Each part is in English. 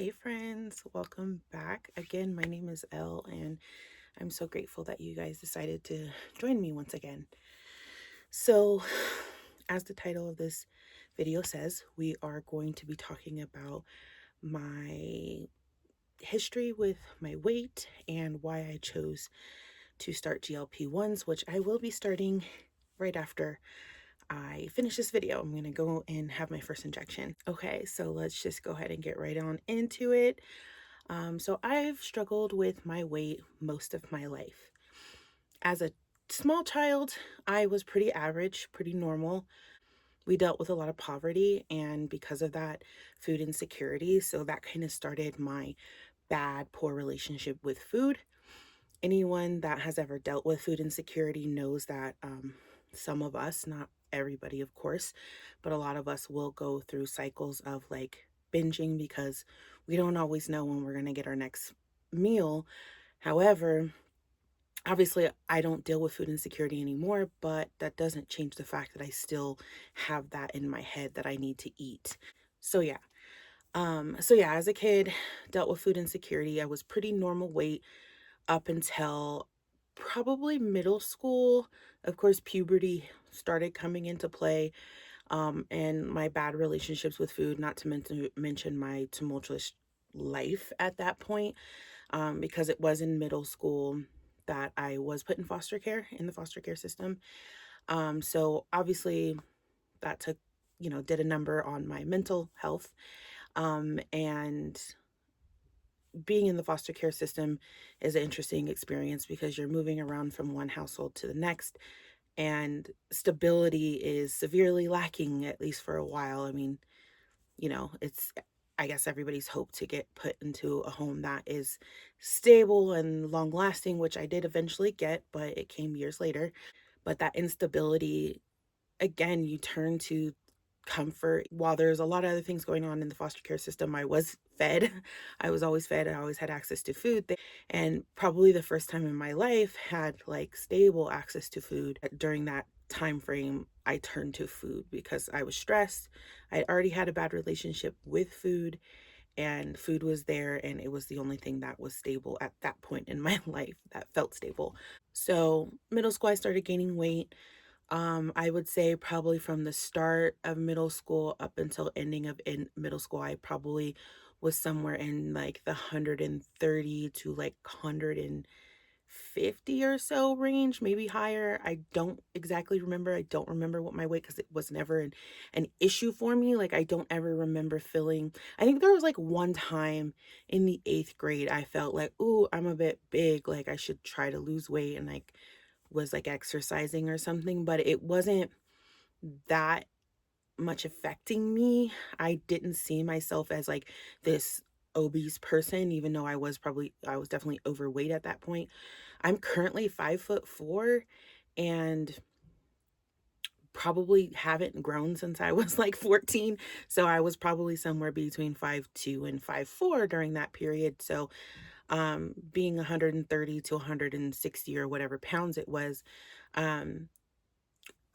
Hey friends, welcome back. Again, my name is Elle and I'm so grateful that you guys decided to join me once again. So, as the title of this video says, we are going to be talking about my history with my weight and why I chose to start GLP-1s, which I will be starting right after I finish this video. I'm going to go and have my first injection. Okay, so let's just go ahead and get right on into it. So I've struggled with my weight most of my life. As a small child, I was pretty average, pretty normal. We dealt with a lot of poverty and because of that, food insecurity. So that kind of started my bad, poor relationship with food. Anyone that has ever dealt with food insecurity knows that some of us, not everybody, of course, but a lot of us will go through cycles of like binging because we don't always know when we're going to get our next meal. However, obviously, I don't deal with food insecurity anymore, but that doesn't change the fact that I still have that in my head that I need to eat. So yeah. So as a kid, dealt with food insecurity. I was pretty normal weight up until probably middle school. Of course, puberty started coming into play, and my bad relationships with food, not to mention my tumultuous life at that point, because it was in middle school that I was put in foster care, in the foster care system. So obviously that took, did a number on my mental health. And being in the foster care system is an interesting experience because you're moving around from one household to the next, and stability is severely lacking, at least for a while. I mean, it's, I guess, everybody's hope to get put into a home that is stable and long lasting, which I did eventually get, but it came years later. But that instability, again, you turn to comfort. While there's a lot of other things going on in the foster care system, I was fed. I was always fed. I always had access to food. And probably the first time in my life had like stable access to food. During that time frame, I turned to food because I was stressed. I already had a bad relationship with food, and food was there, and it was the only thing that was stable at that point in my life that felt stable. So middle school, I started gaining weight. I would say probably from the start of middle school up until ending of in middle school, I probably was somewhere in like the 130 to like 150 or so range, maybe higher. I don't exactly remember. I don't remember what my weight, because it was never an issue for me. Like, I don't ever remember feeling, I think there was like one time in the 8th grade, I felt like, ooh, I'm a bit big. Like, I should try to lose weight, and like was like exercising or something, but it wasn't that much affecting me. I didn't see myself as like this obese person, even though I was definitely overweight at that point. I'm currently 5'4" and probably haven't grown since I was like 14. So I was probably somewhere between 5'2" and 5'4" during that period. So being 130 to 160 or whatever pounds it was, um,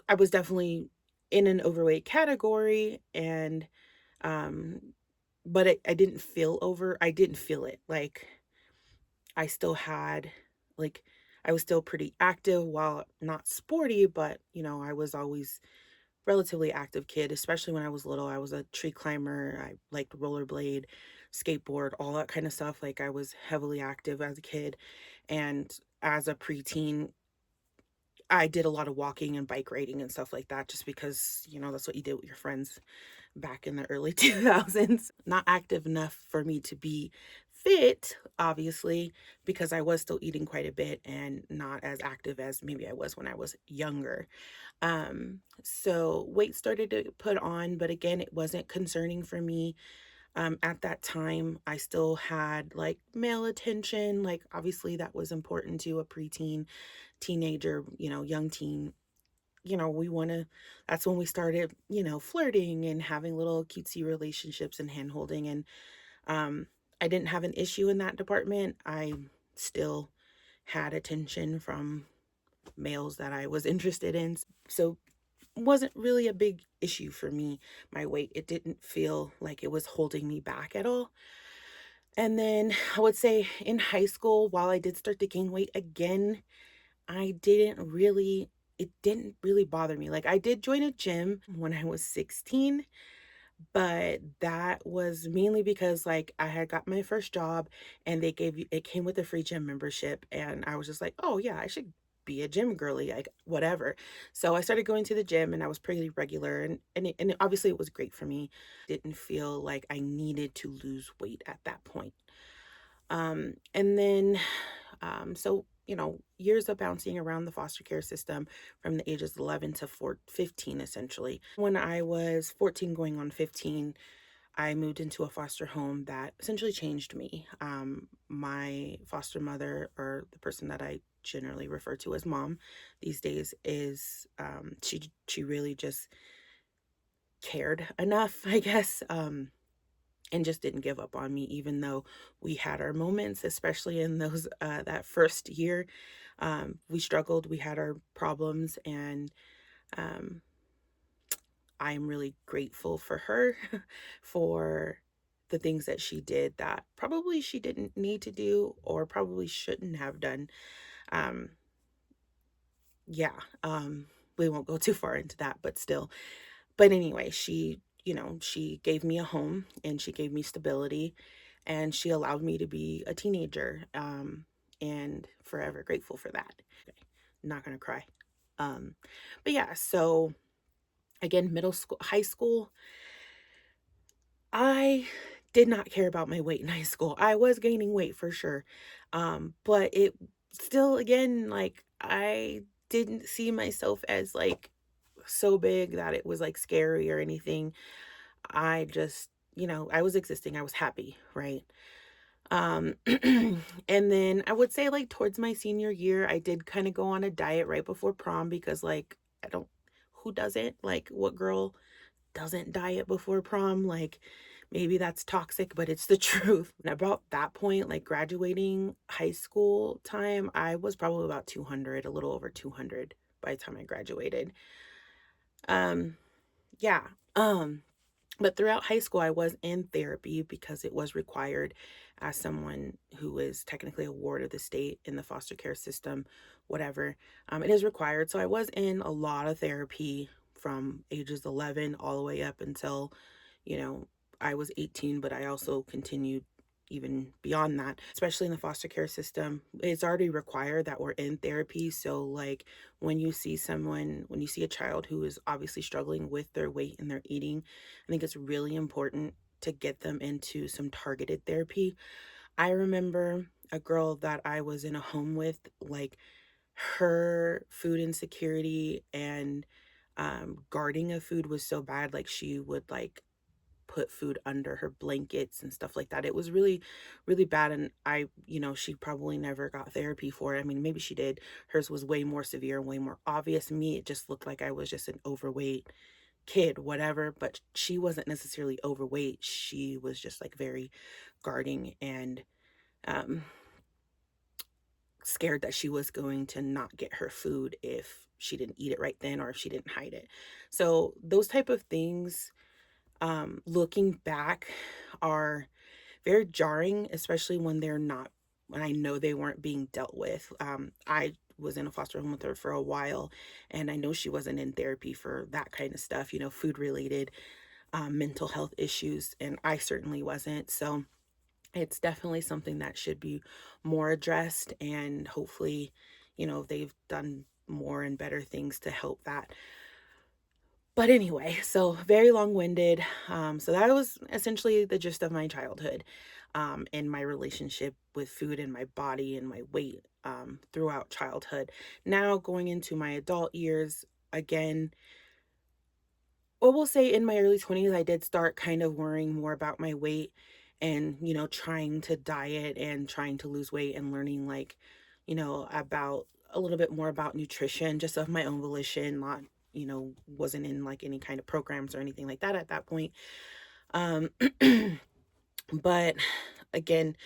I was definitely in an overweight category, and um but I didn't feel I didn't feel it. Like, I still had, like, I was still pretty active, while not sporty, but I was always relatively active kid, especially when I was little. I was a tree climber. I liked rollerblade, skateboard, all that kind of stuff. Like, I was heavily active as a kid, and as a preteen, I did a lot of walking and bike riding and stuff like that, just because, that's what you did with your friends back in the early 2000s. Not active enough for me to be fit, obviously, because I was still eating quite a bit and not as active as maybe I was when I was younger. So weight started to put on, but again, it wasn't concerning for me. At that time, I still had like male attention. Like, obviously, that was important to a preteen, teenager, young teen. We want to, that's when we started, flirting and having little cutesy relationships and hand holding. And I didn't have an issue in that department. I still had attention from males that I was interested in. So wasn't really a big issue for me, my weight. It didn't feel like it was holding me back at all. And then I would say in high school, while I did start to gain weight again, I didn't really, it didn't really bother me. Like I did join a gym when I was 16, but that was mainly because like I had got my first job and they gave you, it came with a free gym membership. And I was just like, oh yeah, I should be a gym girly, like whatever. So I started going to the gym and I was pretty regular and obviously it was great for me. Didn't feel like I needed to lose weight at that point. And then, so, years of bouncing around the foster care system from the ages 11 to 15, essentially. When I was 14 going on 15, I moved into a foster home that essentially changed me. My foster mother, or the person that I generally refer to as mom these days, is she really just cared enough, I guess. And just didn't give up on me even though we had our moments, especially in those that first year. We struggled, we had our problems, and um, I'm really grateful for her for the things that she did that probably she didn't need to do or probably shouldn't have done. um, yeah. We won't go too far into that, but still. But anyway, she gave me a home and she gave me stability and she allowed me to be a teenager. And forever grateful for that. Okay, not gonna cry. Um, but yeah, so again, middle school, high school, I did not care about my weight in high school. I was gaining weight for sure. But it still, again, like I didn't see myself as like so big that it was like scary or anything. I just, I was existing. I was happy, right? And then I would say like towards my senior year, I did kind of go on a diet right before prom because like I don't who doesn't? Like what girl doesn't diet before prom? Like maybe that's toxic, but it's the truth. And about that point, like graduating high school time, I was probably about 200, a little over 200 by the time I graduated. Um yeah. Um but throughout high school, I was in therapy because it was required as someone who is technically a ward of the state in the foster care system, whatever. It is required. So I was in a lot of therapy from ages 11 all the way up until, you know, I was 18, but I also continued even beyond that, especially in the foster care system. It's already required that we're in therapy. So, like, when you see a child who is obviously struggling with their weight and their eating, I think it's really important to get them into some targeted therapy. I remember a girl that I was in a home with, like, her food insecurity and guarding of food was so bad. Like, she would, like, put food under her blankets and stuff like that. It was really, really bad. And she probably never got therapy for it. I mean, maybe she did. Hers was way more severe and way more obvious. Me, it just looked like I was just an overweight kid, whatever. But she wasn't necessarily overweight. She was just like very guarding and um, scared that she was going to not get her food if she didn't eat it right then or if she didn't hide it. So those type of things, looking back, are very jarring, especially when I know they weren't being dealt with. I was in a foster home with her for a while, and I know she wasn't in therapy for that kind of stuff, food related, mental health issues, and I certainly wasn't. So it's definitely something that should be more addressed, and hopefully, they've done more and better things to help that. But anyway, so very long-winded. So that was essentially the gist of my childhood, and my relationship with food and my body and my weight, throughout childhood. Now going into my adult years, again, well, we'll say in my early 20s, I did start kind of worrying more about my weight and, trying to diet and trying to lose weight and learning like, about a little bit more about nutrition just of my own volition, not, wasn't in like any kind of programs or anything like that at that point. Um, but again,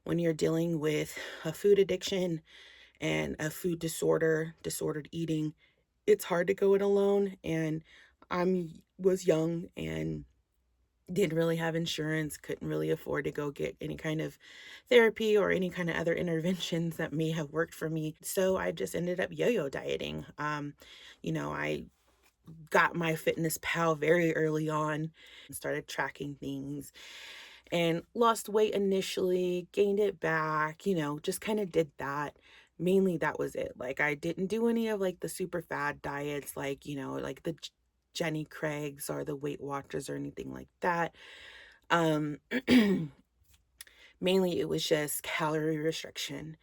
when you're dealing with a food addiction and a food disordered eating, it's hard to go it alone. And I was young and Didn't really have insurance, couldn't really afford to go get any kind of therapy or any kind of other interventions that may have worked for me. So I just ended up yo-yo dieting. I got my fitness pal very early on and started tracking things and lost weight initially, gained it back, just kind of did that. Mainly that was it. Like I didn't do any of like the super fad diets, like, like the Jenny Craig's or the Weight Watchers or anything like that. Um, Mainly it was just calorie restriction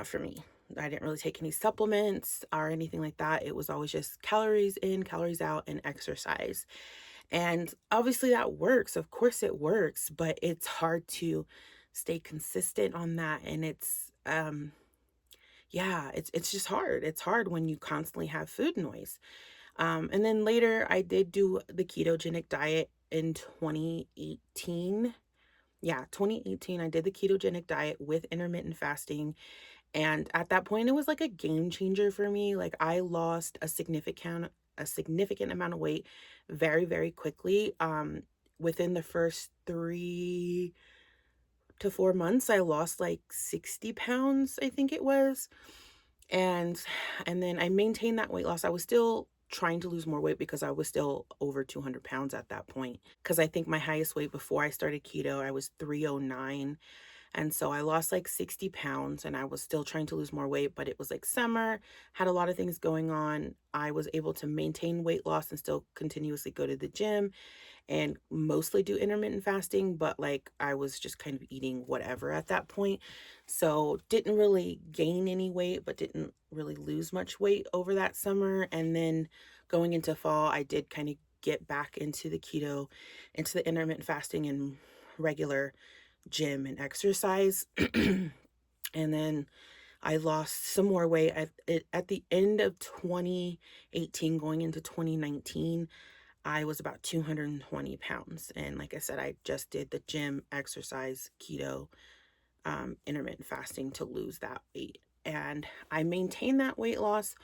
for me. I didn't really take any supplements or anything like that. It was always just calories in, calories out, and exercise. And obviously that works. Of course it works, but it's hard to stay consistent on that. And it's just hard. It's hard when you constantly have food noise. And then later I did do the ketogenic diet in 2018. Yeah, 2018, I did the ketogenic diet with intermittent fasting. And at that point, it was like a game changer for me. Like I lost a significant amount of weight very, very quickly. Within the first 3 to 4 months, I lost like 60 pounds, I think it was. And and then I maintained that weight loss. I was still trying to lose more weight because I was still over 200 pounds at that point. Because I think my highest weight before I started keto, I was 309. And so I lost like 60 pounds and I was still trying to lose more weight, but it was like summer, had a lot of things going on. I was able to maintain weight loss and still continuously go to the gym and mostly do intermittent fasting, but like I was just kind of eating whatever at that point. So didn't really gain any weight, but didn't really lose much weight over that summer. And then going into fall, I did kind of get back into the keto, into the intermittent fasting and regular gym and exercise. And then I lost some more weight at the end of 2018, going into 2019. I was about 220 pounds. And like I said, I just did the gym, exercise, keto, intermittent fasting to lose that weight. And I maintained that weight loss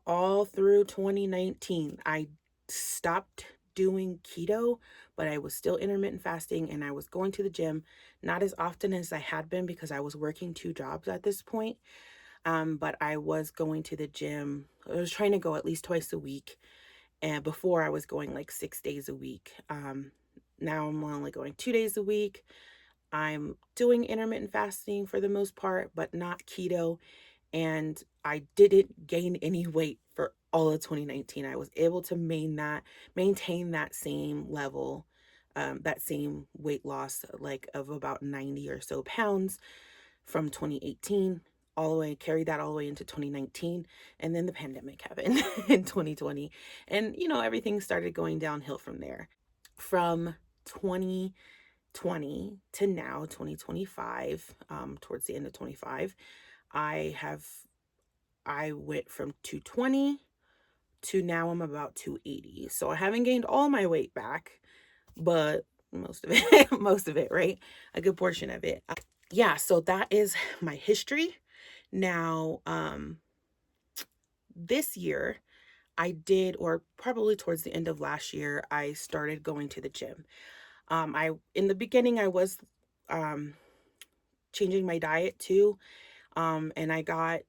all through 2019. I stopped doing keto, but I was still intermittent fasting and I was going to the gym, not as often as I had been because I was working 2 jobs at this point. But I was going to the gym. I was trying to go at least twice a week. And before I was going like 6 days a week. Now I'm only going 2 days a week. I'm doing intermittent fasting for the most part, but not keto. And I didn't gain any weight for all of 2019. I was able to maintain that same level, that same weight loss, like of about 90 or so pounds from 2018 all the way, carried that all the way into 2019. And then the pandemic happened in 2020. And, everything started going downhill from there. From 2020 to now, 2025, towards the end of 25, I went from 220 to now I'm about 280. So I haven't gained all my weight back, but most of it, most of it, right? A good portion of it. Yeah, so that is my history. Now, this year I did, or probably towards the end of last year, I started going to the gym. In the beginning, I was um, changing my diet too, and I got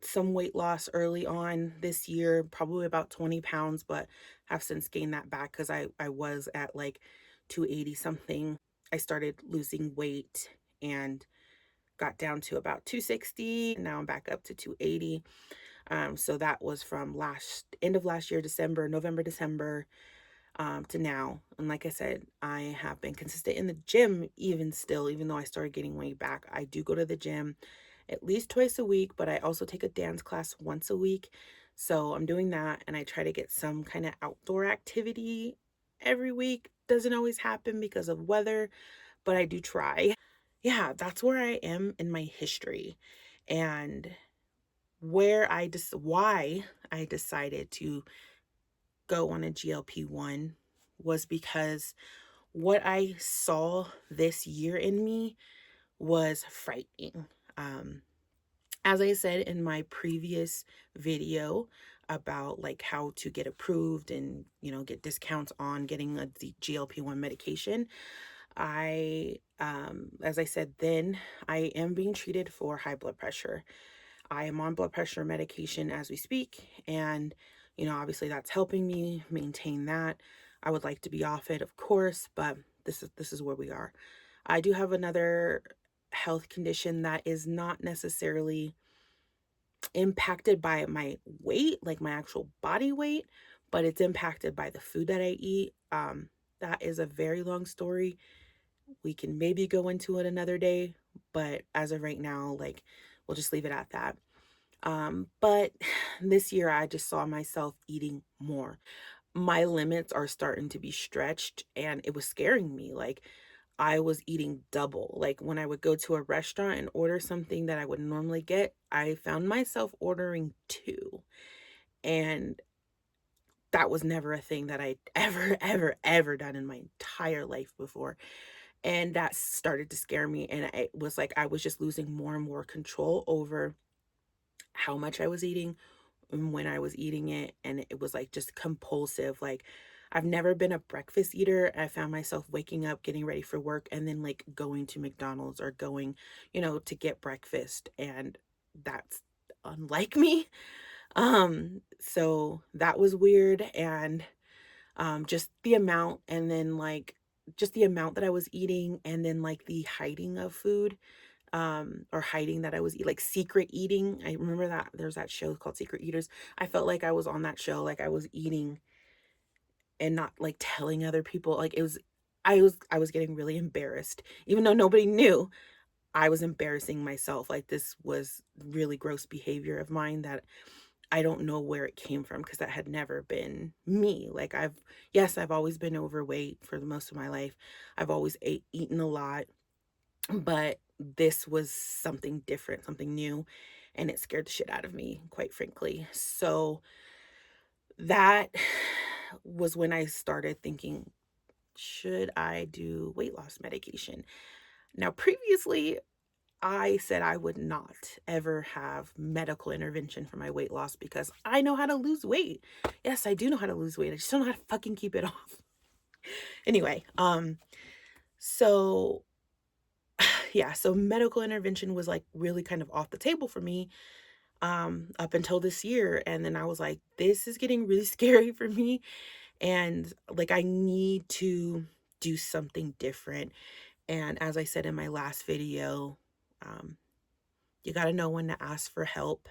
some weight loss early on this year, probably about 20 pounds, but have since gained that back because I was at like 280 something. I started losing weight and got down to about 260. Now I'm back up to 280. So that was from end of last year, November, December, to now. And like I said, I have been consistent in the gym even though I started getting weight back. I do go to the gym at least twice a week, but I also take a dance class once a week. So I'm doing that and I try to get some kind of outdoor activity every week. Doesn't always happen because of weather, but I do try. Yeah, that's where I am in my history. And why I decided to go on a GLP-1 was because what I saw this year in me was frightening. As I said in my previous video, about like how to get approved and, get discounts on getting a GLP-1 medication. As I said then, I am being treated for high blood pressure. I am on blood pressure medication as we speak, and obviously that's helping me maintain that. I would like to be off it, of course, but this is where we are. I do have another health condition that is not necessarily impacted by my weight, like my actual body weight, but it's impacted by the food that I eat. That is a very long story. We can maybe go into it another day, but as of right now, like, we'll just leave it at that. But this year I just saw myself eating more. My limits are starting to be stretched, and it was scaring me. Like, I was eating double. Like, when I would go to a restaurant and order something that I would normally get, I found myself ordering two. And that was never a thing that I'd ever, ever, ever done in my entire life before. And that started to scare me. And it was like I was just losing more and more control over how much I was eating and when I was eating it. And it was like just compulsive. Like, I've never been a breakfast eater. I found myself waking up, getting ready for work, and then like going to McDonald's or going, to get breakfast. And that's unlike me. So that was weird. And just the amount, and then like just the amount that I was eating, and then like the hiding of food, or hiding that I was like secret eating. I remember that there's that show called Secret Eaters. I felt like I was on that show, like I was eating and not like telling other people. Like, I was getting really embarrassed, even though nobody knew. I was embarrassing myself. Like, this was really gross behavior of mine that I don't know where it came from, because that had never been me. Like, yes, I've always been overweight for the most of my life. I've always eaten a lot, but this was something different, something new, and it scared the shit out of me, quite frankly. So that was when I started thinking, should I do weight loss medication? Now, previously, I said I would not ever have medical intervention for my weight loss because I know how to lose weight. Yes, I do know how to lose weight. I just don't know how to fucking keep it off. Anyway, so yeah, so medical intervention was like really kind of off the table for me up until this year. And then I was like, this is getting really scary for me. And like, I need to do something different. And as I said in my last video, um, you got to know when to ask for help.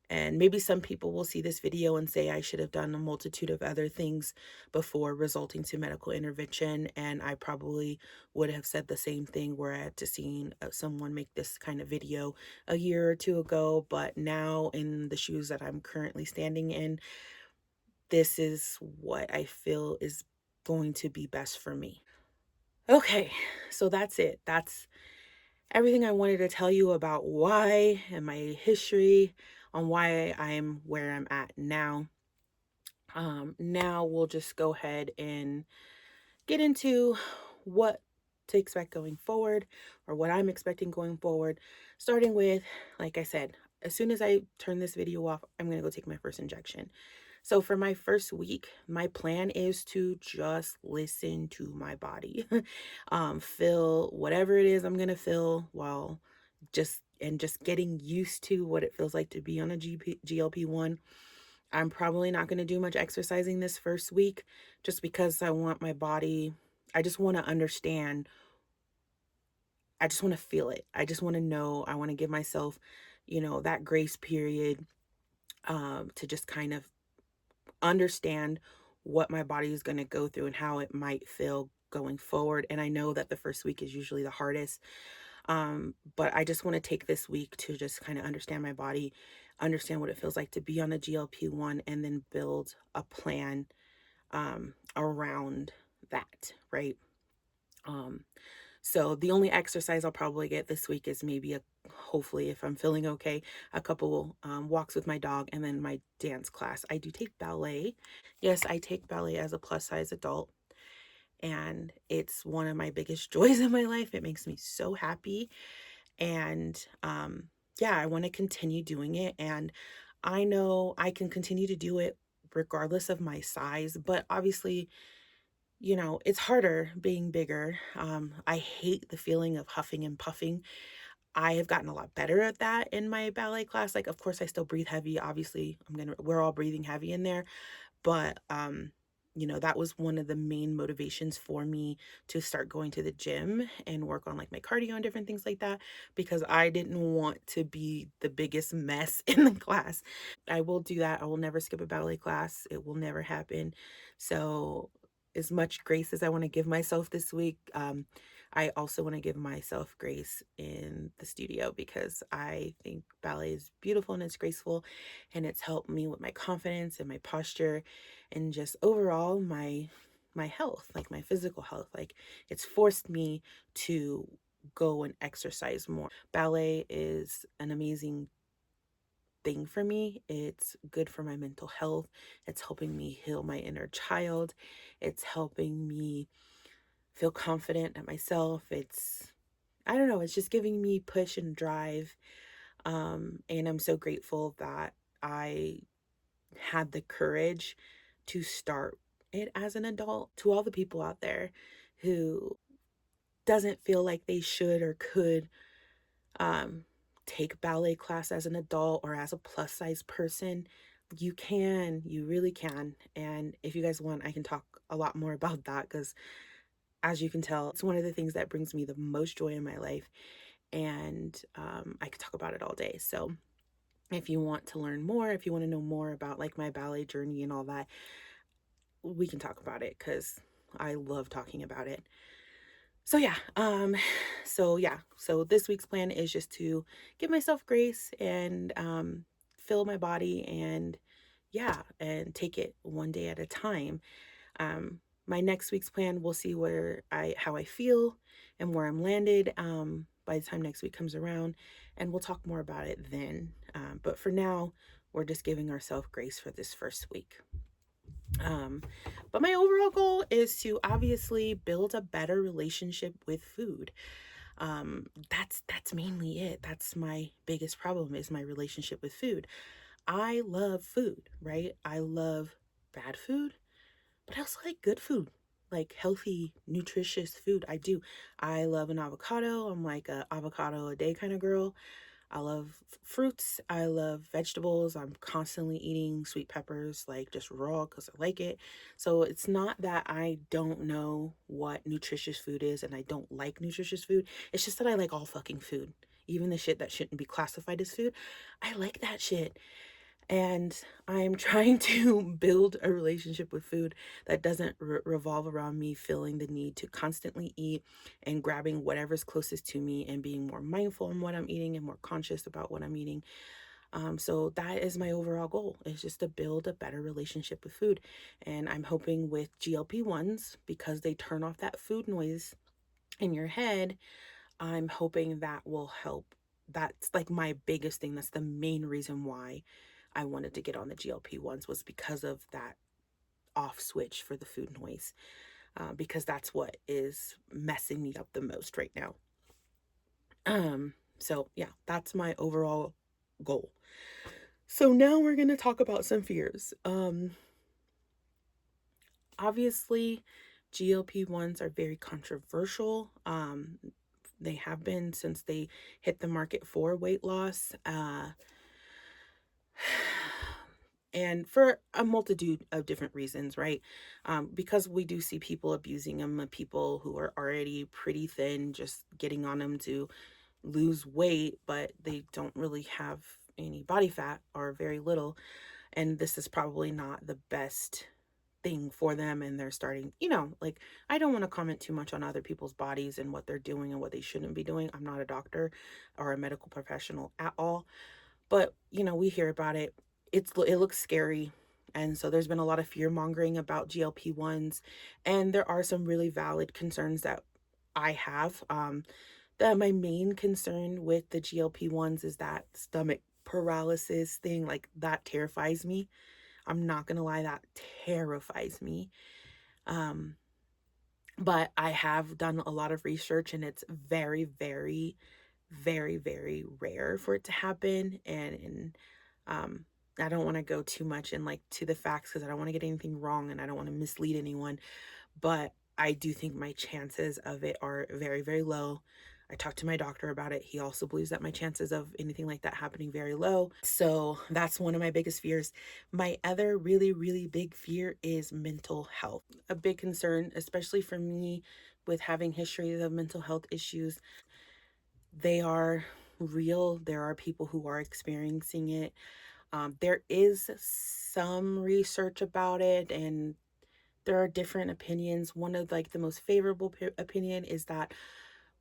And maybe some people will see this video and say I should have done a multitude of other things before resulting to medical intervention. And I probably would have said the same thing were I had to seen someone make this kind of video a year or two ago. But now, in the shoes that I'm currently standing in, this is what I feel is going to be best for me. Okay, so that's it. That's everything I wanted to tell you about why and my history on why I'm where I'm at now. Now we'll just go ahead and get into what to expect going forward, or what I'm expecting going forward, starting with, like I said, as soon as I turn this video off, I'm going to go take my first injection. So for my first week, my plan is to just listen to my body. Feel whatever it is I'm going to feel, while just getting used to what it feels like to be on a GLP-1. I'm probably not going to do much exercising this first week, just because I want my body, I just want to understand, I just want to feel it. I just want to know, I want to give myself, that grace period, to just kind of understand what my body is going to go through and how it might feel going forward. And I know that the first week is usually the hardest. But I just want to take this week to just kind of understand my body, understand what it feels like to be on a GLP-1, and then build a plan around that, right? Um, so the only exercise I'll probably get this week is maybe hopefully, if I'm feeling okay, a couple walks with my dog, and then my dance class. I do take ballet. Yes, I take ballet as a plus size adult, and it's one of my biggest joys in my life. It makes me so happy. And yeah, I want to continue doing it. And I know I can continue to do it regardless of my size, but obviously, it's harder being bigger. I hate the feeling of huffing and puffing. I have gotten a lot better at that in my ballet class. Like, of course, I still breathe heavy. Obviously, we're all breathing heavy in there, but that was one of the main motivations for me to start going to the gym and work on like my cardio and different things like that, because I didn't want to be the biggest mess in the class. I will do that. I will never skip a ballet class. It will never happen. So, as much grace as I want to give myself this week, I also want to give myself grace in the studio, because I think ballet is beautiful and it's graceful, and it's helped me with my confidence and my posture and just overall my health, like my physical health. Like, it's forced me to go and exercise more. Ballet is an amazing thing for me. It's good for my mental health. It's helping me heal my inner child. It's helping me feel confident at myself. I don't know, it's just giving me push and drive. And I'm so grateful that I had the courage to start it as an adult. To all the people out there who doesn't feel like they should or could um, take ballet class as an adult or as a plus size person, you really can. And if you guys want, I can talk a lot more about that, because as you can tell, it's one of the things that brings me the most joy in my life. And I could talk about it all day. So if you want to learn more, if you want to know more about like my ballet journey and all that, we can talk about it, because I love talking about it. So yeah, so this week's plan is just to give myself grace and fill my body, and and take it one day at a time. My next week's plan, we'll see how I feel and where I'm landed by the time next week comes around, and we'll talk more about it then. But for now, we're just giving ourselves grace for this first week. Um, but my overall goal is to obviously build a better relationship with food. That's mainly it. That's my biggest problem, is my relationship with food. I love food, right? I love bad food, but I also like good food, like healthy, nutritious food. I do. I love an avocado. I'm like a avocado a day kind of girl. I love fruits. I love vegetables. I'm constantly eating sweet peppers, like just raw, because I like it. So it's not that I don't know what nutritious food is and I don't like nutritious food. It's just that I like all fucking food. Even the shit that shouldn't be classified as food. I like that shit. And I'm trying to build a relationship with food that doesn't revolve around me feeling the need to constantly eat and grabbing whatever's closest to me, and being more mindful on what I'm eating and more conscious about what I'm eating. So that is my overall goal, is just to build a better relationship with food. And I'm hoping with glp-1s, because they turn off that food noise in your head, I'm hoping that will help. That's like my biggest thing. That's the main reason why I wanted to get on the GLP-1s, was because of that off switch for the food noise, because that's what is messing me up the most right now. So yeah, that's my overall goal. So now we're going to talk about some fears. Obviously, GLP-1s are very controversial. They have been since they hit the market for weight loss. And for a multitude of different reasons, right? Because we do see people abusing them, people who are already pretty thin, just getting on them to lose weight, but they don't really have any body fat or very little. And this is probably not the best thing for them. And they're starting, like, I don't want to comment too much on other people's bodies and what they're doing and what they shouldn't be doing. I'm not a doctor or a medical professional at all. But, we hear about it. It looks scary. And so there's been a lot of fear mongering about GLP-1s. And there are some really valid concerns that I have. That my main concern with the GLP-1s is that stomach paralysis thing. Like, that terrifies me. I'm not going to lie, that terrifies me. But I have done a lot of research, and it's very, very, very, very rare for it to happen. And I don't want to go too much in like to the facts because I don't want to get anything wrong and I don't want to mislead anyone, but I do think my chances of it are very, very low. I talked to my doctor about it. He also believes that my chances of anything like that happening very low. So that's one of my biggest fears. My other really, really big fear is mental health. A big concern, especially for me with having history of mental health issues. They are real. There are people who are experiencing it. There is some research about it, and there are different opinions. One of like the most favorable opinion is that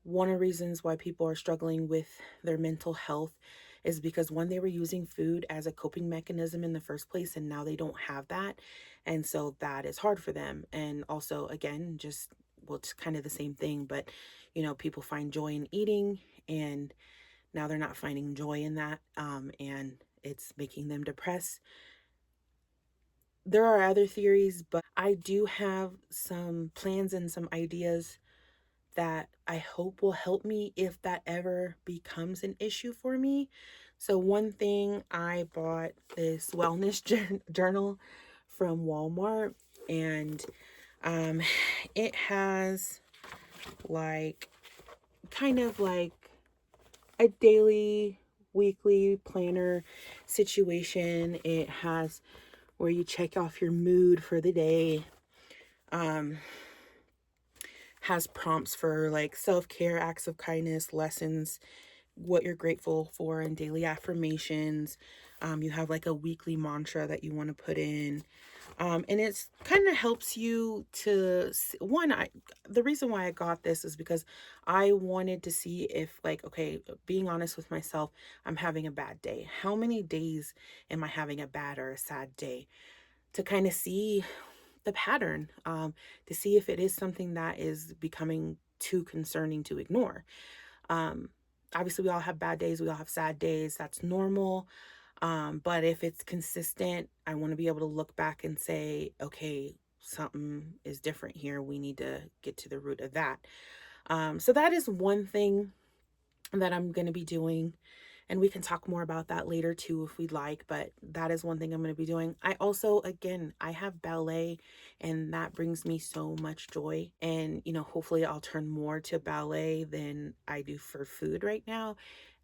one of the reasons why people are struggling with their mental health is because one, they were using food as a coping mechanism in the first place, and now they don't have that, and so that is hard for them. And also, again, just well, it's kind of the same thing, but people find joy in eating, and now they're not finding joy in that, and it's making them depressed. There are other theories, but I do have some plans and some ideas that I hope will help me if that ever becomes an issue for me. So, one thing, I bought this wellness journal from Walmart, and um, it has like kind of like a daily, weekly planner situation. It has where you check off your mood for the day. Um, has prompts for like self-care, acts of kindness, lessons, what you're grateful for, and daily affirmations. You have like a weekly mantra that you want to put in. And it's kind of helps you to one, the reason why I got this is because I wanted to see if, like, okay, being honest with myself, I'm having a bad day. How many days am I having a bad or a sad day? To kind of see the pattern, to see if it is something that is becoming too concerning to ignore. Um, Obviously, we all have bad days, we all have sad days. That's normal. But if it's consistent, I want to be able to look back and say, okay, something is different here. We need to get to the root of that. So that is one thing that I'm going to be doing. And we can talk more about that later too if we'd like, but that is one thing I'm going to be doing. I also, again, I have ballet, and that brings me so much joy. And, hopefully I'll turn more to ballet than I do for food right now.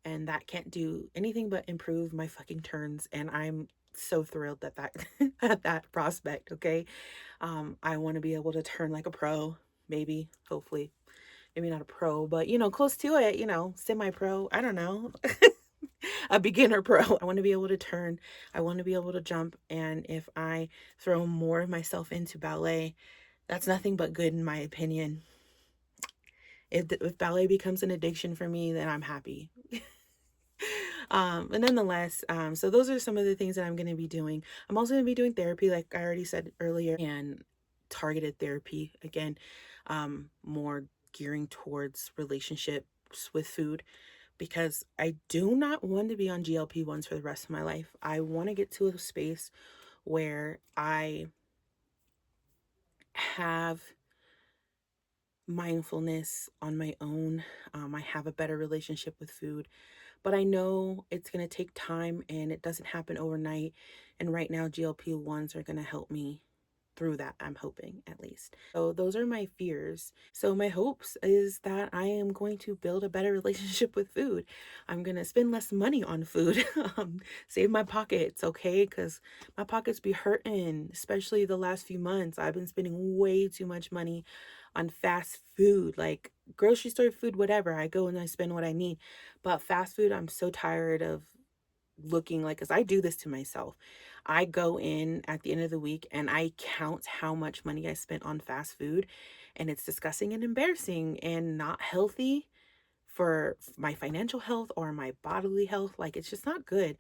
And that can't do anything but improve my fucking turns. And I'm so thrilled at that at that prospect. Okay. I want to be able to turn like a pro, maybe, hopefully. Maybe not a pro, but close to it, semi-pro. I don't know. A beginner pro. I want to be able to turn. I want to be able to jump. And if I throw more of myself into ballet, that's nothing but good in my opinion. If ballet becomes an addiction for me, then I'm happy. But nonetheless, so those are some of the things that I'm going to be doing. I'm also going to be doing therapy, like I already said earlier, and targeted therapy again, more gearing towards relationships with food, because I do not want to be on glp-1s for the rest of my life. I want to get to a space where I have mindfulness on my own. I have a better relationship with food, but I know it's going to take time and it doesn't happen overnight. And right now, GLP-1s are going to help me through that, I'm hoping, at least. So those are my fears. So my hopes is that I am going to build a better relationship with food. I'm going to spend less money on food, save my pockets, okay? Because my pockets be hurting, especially the last few months. I've been spending way too much money on fast food, like grocery store food, whatever. I go and I spend what I need. But fast food, I'm so tired of looking like, because I do this to myself. I go in at the end of the week and I count how much money I spent on fast food, and it's disgusting and embarrassing and not healthy for my financial health or my bodily health. Like, it's just not good.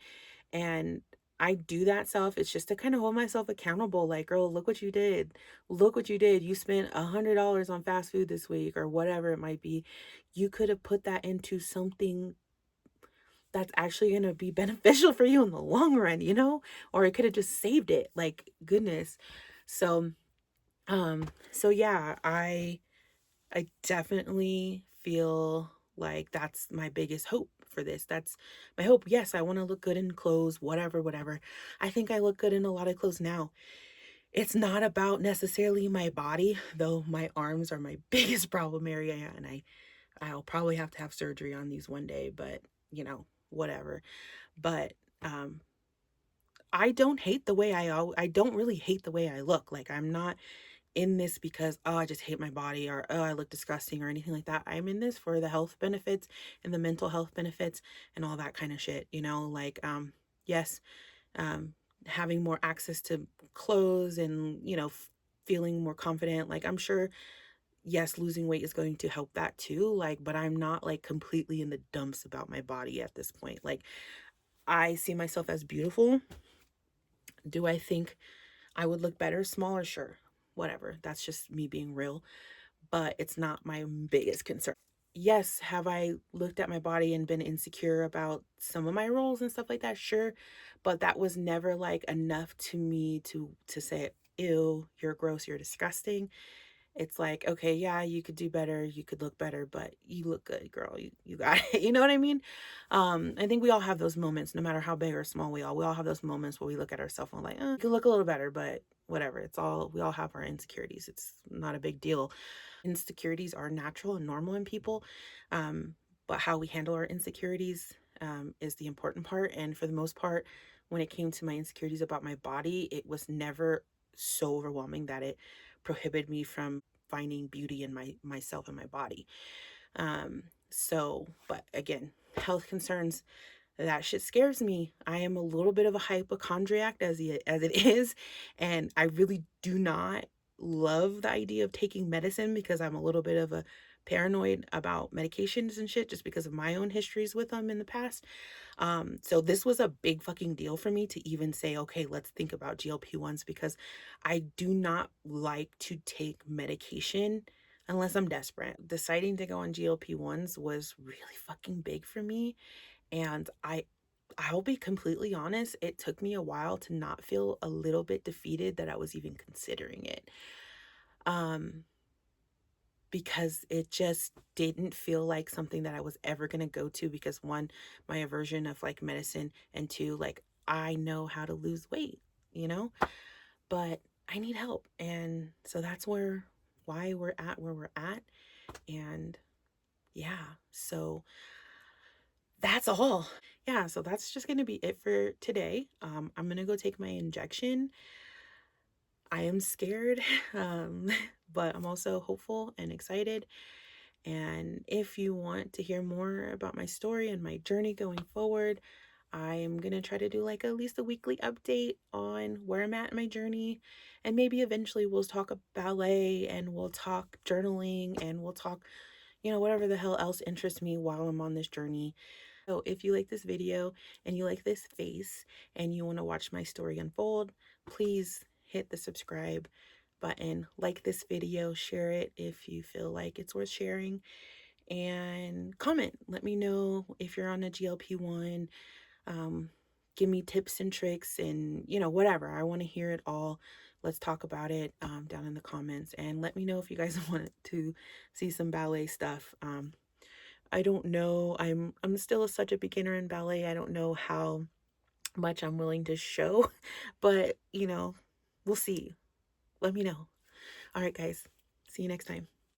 And I do that self. It's just to kind of hold myself accountable. Like, girl, look what you did. Look what you did. You spent $100 on fast food this week, or whatever it might be. You could have put that into something that's actually going to be beneficial for you in the long run, or it could have just saved it. Like, goodness. So, so yeah, I definitely feel like that's my biggest hope for this. That's my hope. Yes, I want to look good in clothes, whatever, whatever. I think I look good in a lot of clothes now. It's not about necessarily my body, though my arms are my biggest problem area, and I'll probably have to have surgery on these one day, but whatever. But um I don't hate the way I don't really hate the way I look. Like, I'm not in this because, oh, I just hate my body, or oh, I look disgusting, or anything like that. I'm in this for the health benefits and the mental health benefits and all that kind of shit, like yes, um having more access to clothes and, feeling more confident. Like, I'm sure, yes, losing weight is going to help that too, like, but I'm not like completely in the dumps about my body at this point. Like, I see myself as beautiful. Do I think I would look better smaller? Sure, whatever, that's just me being real, but it's not my biggest concern. Yes, have I looked at my body and been insecure about some of my roles and stuff like that? Sure, but that was never like enough to me to say, ew, you're gross, you're disgusting. It's like, okay, yeah, you could do better, you could look better, but you look good, girl. You got it. You know what I mean? I think we all have those moments, no matter how big or small we all have those moments where we look at ourselves and we're like, you could look a little better, but whatever. We all have our insecurities. It's not a big deal. Insecurities are natural and normal in people. Um, but how we handle our insecurities is the important part. And for the most part, when it came to my insecurities about my body, it was never so overwhelming that it prohibited me from finding beauty in myself and my body. But again, health concerns, that shit scares me. I am a little bit of a hypochondriac as it is, and I really do not love the idea of taking medicine because I'm a little bit of a paranoid about medications and shit, just because of my own histories with them in the past. So this was a big fucking deal for me to even say, okay, let's think about GLP-1s, because I do not like to take medication unless I'm desperate. Deciding to go on GLP-1s was really fucking big for me, and I'll be completely honest, it took me a while to not feel a little bit defeated that I was even considering it. Um, because it just didn't feel like something that I was ever going to go to, because one, my aversion of like medicine, and two, like, I know how to lose weight, you know, but I need help. And so that's why we're at where we're at. And yeah, so that's all. Yeah, so that's just going to be it for today. I'm going to go take my injection. I am scared, but I'm also hopeful and excited. And if you want to hear more about my story and my journey going forward, I am going to try to do like at least a weekly update on where I'm at in my journey. And maybe eventually we'll talk about ballet, and we'll talk journaling, and we'll talk, whatever the hell else interests me while I'm on this journey. So if you like this video and you like this face and you want to watch my story unfold, please hit the subscribe button, like this video, share it if you feel like it's worth sharing, and comment. Let me know if you're on a GLP-1. Give me tips and tricks, and whatever. I want to hear it all. Let's talk about it down in the comments, and let me know if you guys want to see some ballet stuff. I don't know. I'm still such a beginner in ballet. I don't know how much I'm willing to show, but we'll see. Let me know. All right, guys. See you next time.